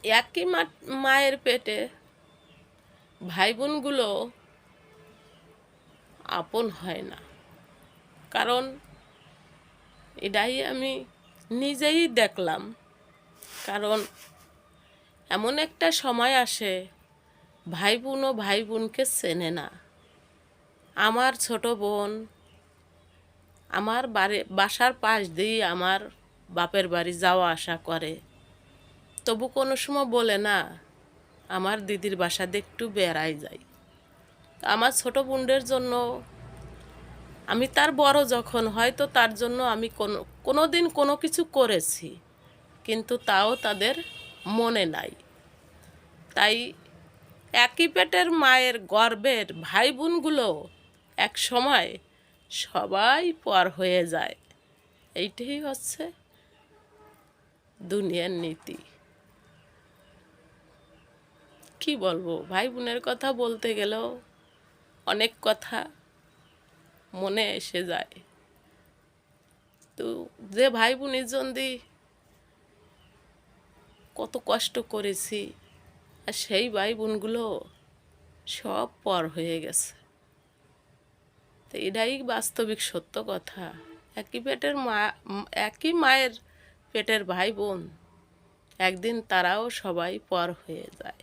একই মায়ের পেটে ভাই বোনগুলো আপন হয় না। কারণ এটাই আমি নিজেই দেখলাম। কারণ এমন একটা সময় আসে ভাই বোনও ভাই বোনকে চেনে না। আমার ছোট বোন আমার বাসার পাশ দিয়ে আমার বাপের বাড়ি যাওয়া আসা করে, তবু কোনো সময় বলে না আমার দিদির বাসা দিয়ে একটু বেড়াই যাই। আমার ছোট বোনদের জন্য আমি তার বড় যখন হয়তো তার জন্য আমি কোনো দিন কোনো কিছু করেছি, কিন্তু তাও তাদের মনে নাই। তাই একই পেটের মায়ের গর্ভের ভাই বোনগুলো এক সময় সবাই পর হয়ে যায়। এইটাই হচ্ছে দুনিয়ার নীতি। কি বলবো, ভাই বোনের কথা বলতে গেলেও অনেক কথা মনে এসে যায়। তো যে ভাই বোনের জন্য কত কষ্ট করেছি, আর সেই ভাই বোনগুলো সব পর হয়ে গেছে। তো এটাই বাস্তবিক সত্য কথা। একই পেটের মা, একই মায়ের পেটের ভাই বোন, একদিন তারাও সবাই পর হয়ে যায়।